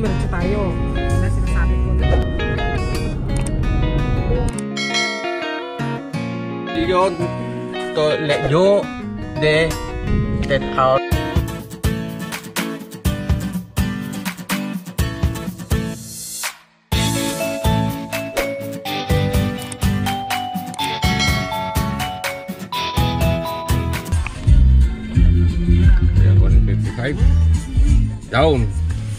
Meron tayo. Na sinasabi ko. Yun to let you de set out. Down.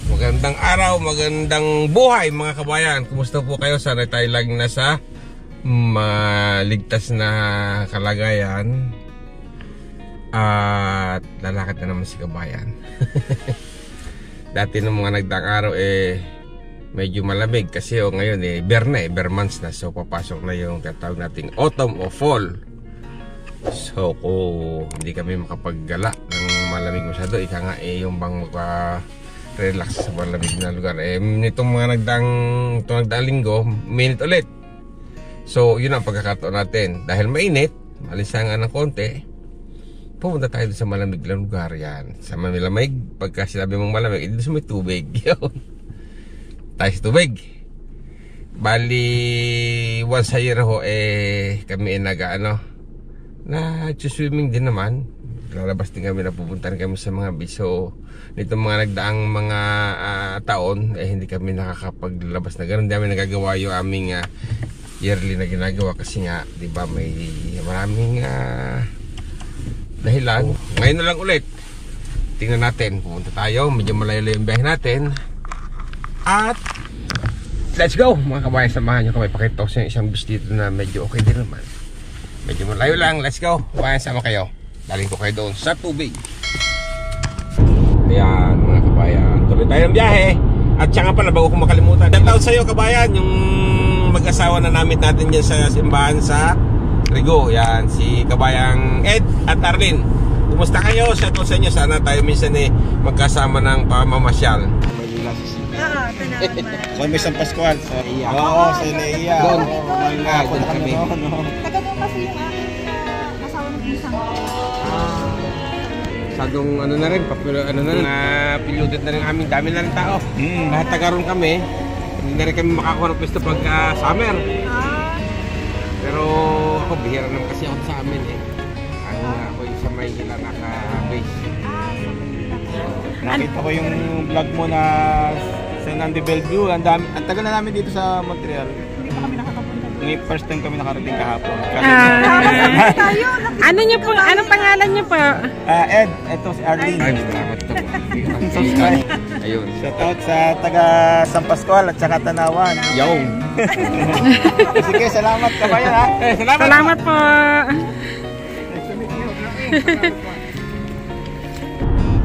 Magandang araw, magandang buhay mga kabayan. Kumusta po kayo? Sana tayo laging nasa maligtas na kalagayan. At lalakad na naman si kabayan. Dati nung mga nagdaang araw medyo malamig kasi ngayon bear months na. So papasok na yung tatawag nating autumn o fall. So kung hindi kami makapaggala ng malamig masyado, ika nga yung bang relax sa malamig na lugar. Nitong mga nagdaang linggo, minute ulit. So yun ang pagkakataon natin. Dahil mainit, malisangan ng konti, pumunta tayo sa malamig na lugar. Yan, sa malamig. Pagka sinabi mong malamig, ito sa may tubig. Tayo sa tubig. Bali once a year ho kami nag-swimming din naman. Lalabas din kami, napupuntahan kami sa mga beach. So nitong mga nagdaang mga taon hindi kami nakakapaglabas na ganoon. Hindi kami nagagawa yung aming yearly na ginagawa kasi nga, di ba, may maraming dahilan. Ngayon na lang ulit, tingnan natin, pumunta tayo, medyo malayo-layo yung biyahe natin. At let's go mga kabayan, samahan nyo kami. Pakita ko sa isang beach dito na medyo okay din naman. Medyo malayo lang, let's go. Kabayan, sama kayo. Daling ko kayo doon sa tubig. Ayan mga kabayan, tuloy tayo ng biyahe. At saka pala, bago ko makalimutan, shoutout sa iyo kabayan, yung mag-asawa na namit natin dyan sa simbahan sa Rigo. Yan, si kabayang Ed at Arlene. Kumusta kayo? Shoutout sa inyo. Sana tayo minsan magkasama ng pamamasyal. So may San Pascual. Oo, sa Leia. Doon. Doon kami. Taga doon kasi yung aking asawa ng isang Sadong na rin, piludet na rin amin. Dami na rin tao. Lahat tagaroon kami. Hindi na rin kami makakuha ng pwesto pagka summer. Pero ako, bihira naman kasi ako sa amin ako yung sa Maynila naka-base. Nakita ko yung vlog mo na sa Nandi Bellevue. Ang tagal na namin dito sa Montreal. Hindi pa kami nakakapunta doon. Yung first time kami nakarating kahapon. Ano niyo po? Anong pangalan niyo po? Ed, ito si Arlene. Ay, salamat to. Subscribe. Ayun. Shoutout sa taga San Pascual at saka Tanawan. Yung. Sige, salamat kabayan ha. Salamat po.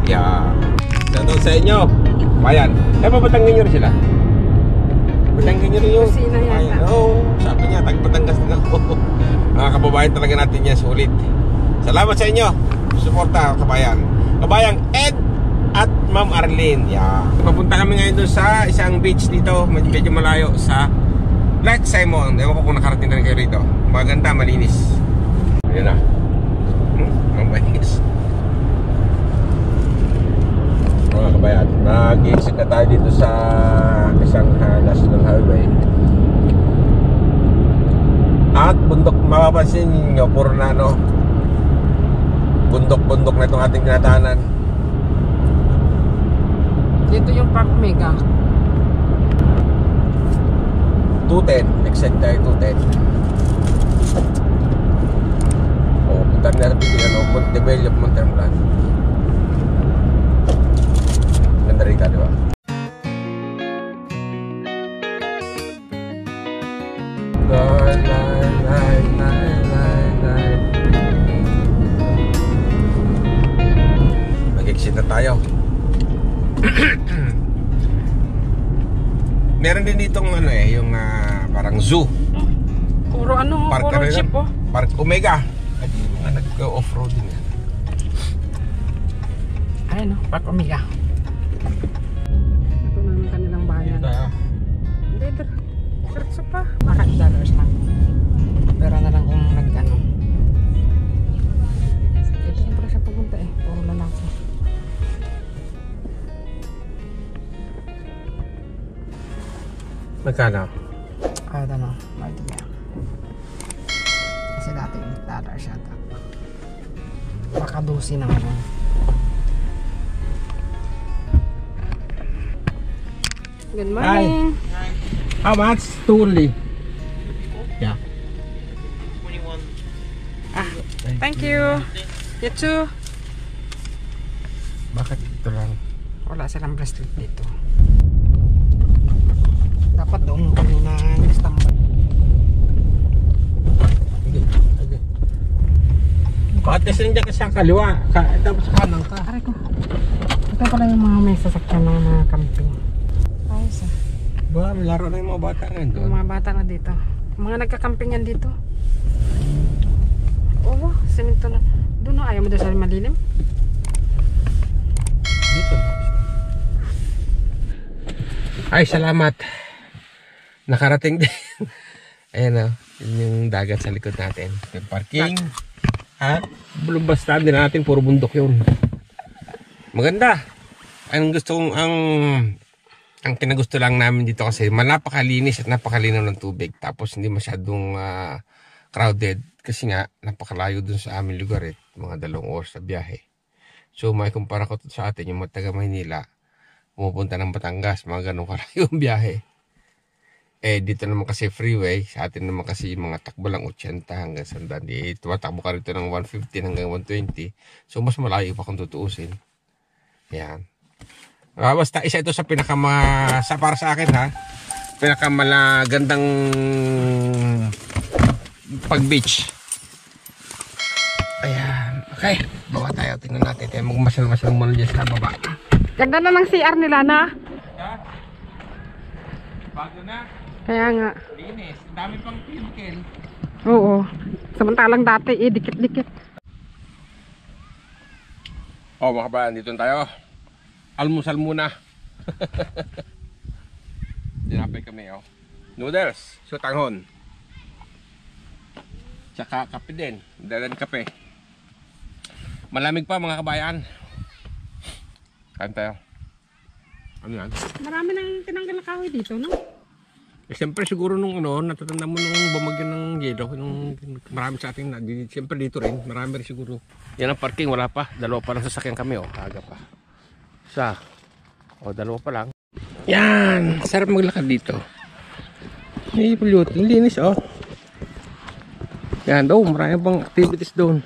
Yeah. Shoutout sa inyo. Bayan. Papatangan nyo rin sila. Patangan nyo rin yung Sino yata? Oo, sabi niya, taga-Batangas din ako. Mga kababayan talaga natin yan, sulit. Salamat sa inyo. Suporta, kabayan. Kabayang Ed at Ma'am Arlene. Yeah. Papunta kami ngayon doon sa isang beach dito, medyo malayo sa Lake Simon. Ewan ko kung nakarating na rin kayo rito. Maganda, malinis. Ayan na. Malinis. Mga kabayan, nag-exit na tayo dito sa isang national highway. At bundok, mapapansin nyo, puro na bundok-bundok na itong ating tinatahanan. Dito yung Park Mega. 210, exit tayo 210. Punta na rin dito, Montebello, Montermolan. Ganda rin ka, di ba? Mag-exit na tayo. Meron din ditong yung parang zoo. Puro puro jeep po. Park Omega. Nag-off-road din yan. Ayun Park Omega. Ito na yung kanilang bayan. Hindi, diretso pa. Baka $1 lang. Pero na lang kung nag-ano. Ito yung pala siya pupunta puro lalaki. Magkano? I don't know. No idea. Kasi dati $8 siya. Baka 12 na ngayon. Good morning. How much? 2 only. Yeah. Thank you. You too. Bakit ito lang? Wala silang bracelet dito. Dapat doon kami na nag-standby. Okay. Bakit kasi nandiyan ka sa kaliwa? Tapos kanan ka. Aray ko. Ito pala yung mga may sasakyan ng mga camping. Ayos ah. Ba, may laro na yung mga bata ngayon doon. Yung mga bata na dito. Mga nagkakampingan dito. Oo, semento na. Doon na, ayaw mo doon sa malilim? Dito. Ay, salamat. Nakarating din. Ayan o. Yun yung dagat sa likod natin. Yung parking. Ha? Basta din natin. Puro bundok yun. Maganda. Ang gusto kong ang kinagusto lang namin dito kasi napakalinis at napakalinaw ng tubig. Tapos hindi masyadong crowded. Kasi nga, napakalayo dun sa aming lugar mga 2 oras sa biyahe. So, may kumpara ko sa atin, yung mga taga Maynila, pumupunta ng Batangas, mga ganun kalayo yung biyahe. Dito naman kasi freeway, sa atin naman kasi yung mga takbo lang 80 hanggang 100. Tumatakbo ka rito ng 115 hanggang 120. So, mas malayo pa kung tutuusin. Yan. Basta isa ito sa para sa akin ha, pinakamalagandang pag-beach. Ayan. Okay. Bawa tayo. Tingnan natin. Tayo magmasyal-masyal muna dyan sa baba. Ganda na ng CR nila na. Bago na. Kaya nga. Linis. Dami pang cubicle. Oo. Samantalang dati dikit-dikit. Mga kabayan. Dito tayo. Almusal muna. Dinapay kami noodles. Sutanghon. Tsaka kape din. Dalan kape. Malamig pa mga kabayan. Kain tayo. Ano yan? Marami nang tinanggal na kahoy dito, no? Siyempre siguro nung natatanda mo nung bumagyo ng yelo, nung marami sa ating siyempre dito rin, marami rin siguro. Yan ang parking, wala pa. 2 pa lang sasakyan kami, aga pa. Isa. 2 pa lang. Yan! Sarap maglakad dito. May pollute, linis Yan daw, marami bang activities doon.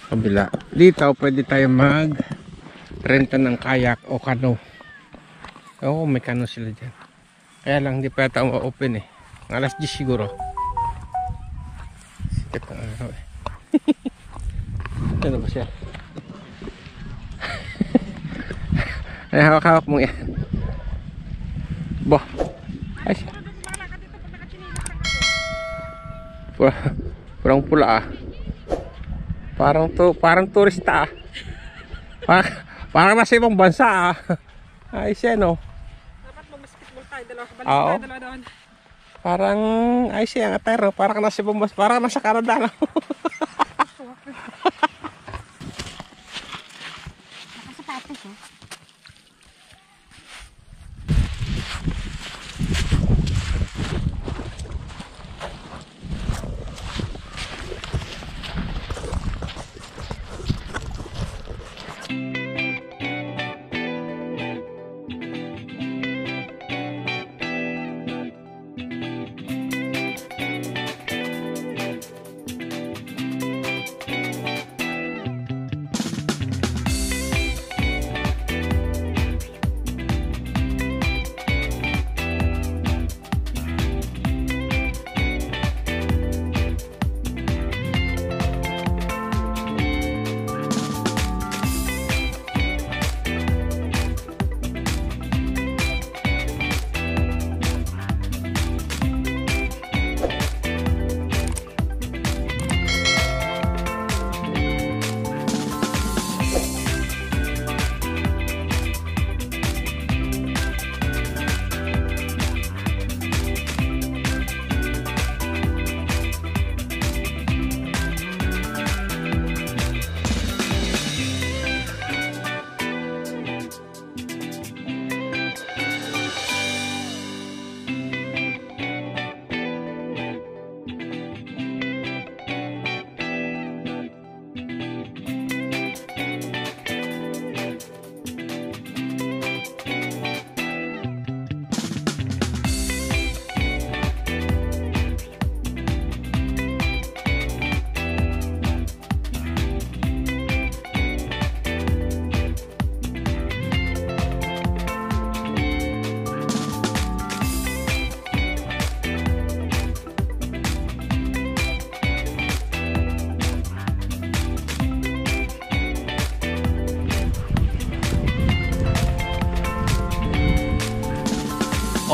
Kabila. Dito, pwede tayo mag-renta ng kayak o kano. Oo, may kano sila dyan. Kaya lang, hindi pa yata open Alas 10 siguro. Sikat ng araw Ano ba siya? Ay, hawak-hawak mo yan. Boh. Ay siya. Purang pula Parang turista Parang nasa ibang bansa Ay siya Dapat mag-basketball tayo, dalawa doon. Parang ay siya ang attire parang nasa ibang bansa, parang nasa Canada Nakasapatos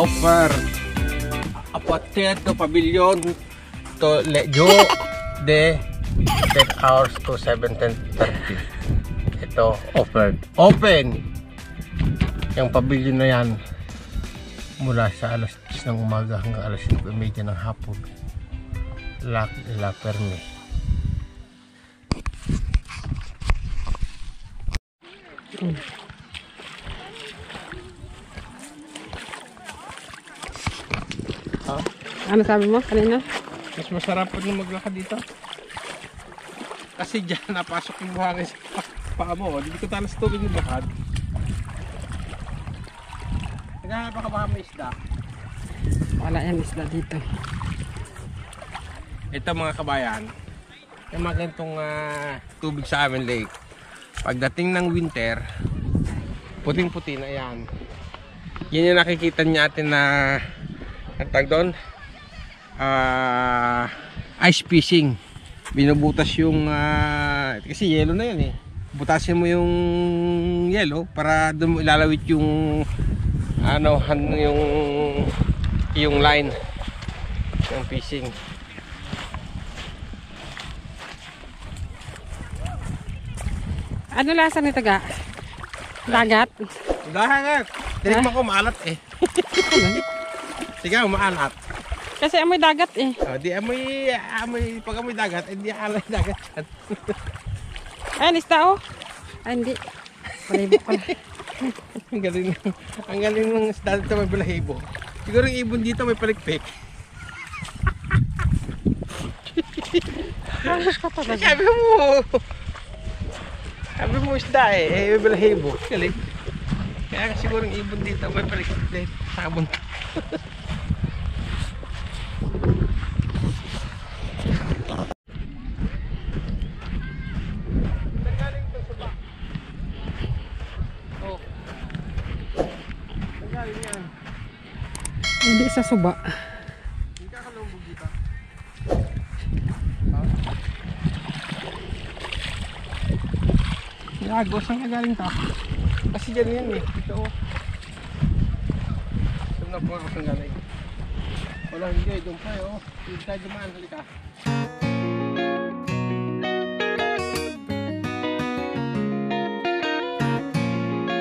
offer a potato pavilion to Lejo de 10 hours to 7:30. Ito, offered. Open! Yung pavilion na yan mula sa alas 10 ng umaga hanggang alas 5:30 ng hapon. La Perme. Ano sabi mo kanina? Mas masarap pa nung maglakad dito. Kasi dyan napasok yung buhangin sa paa mo. Hindi ko talas tubig yung lakad. Naghahanap ka baka may isda? Wala yan isda dito. Ito mga kabayan, yung mga ganitong tubig sa amin lake. Pagdating ng winter, puting-puti na yan. Yan yung nakikita natin na ang tag doon, ice fishing. Binubutas yung kasi yelo na yun eh. Butasin mo yung yelo para doon mo ilalawit yung yung line ng fishing. Ano lasa nito ga? Dagat? Dagat. Tinikman ko maalat eh. Sige, maalat. Kasi amoy dagat eh. Oh, di amoy pag amoy dagat, hindi alay dagat yan. Ayan, isda oh. Ay, hindi. Balahibo pala. Ang galing ng isda dito may balahibo. Siguro yung ibon dito may palikpik. Ayos ka talaga. Sabi mo isda may balahibo. Galing. Kaya siguro yung ibon dito may palikpik. Sabon. Hindi sa suba. Hindi ka kalumbog dito. Lagos, saan ka galing ka? Kasi dyan yan eh. Dito oh. Saan na po ako saan galing? Wala hindi, doon pa oh. Hindi tayo dumaan, halika.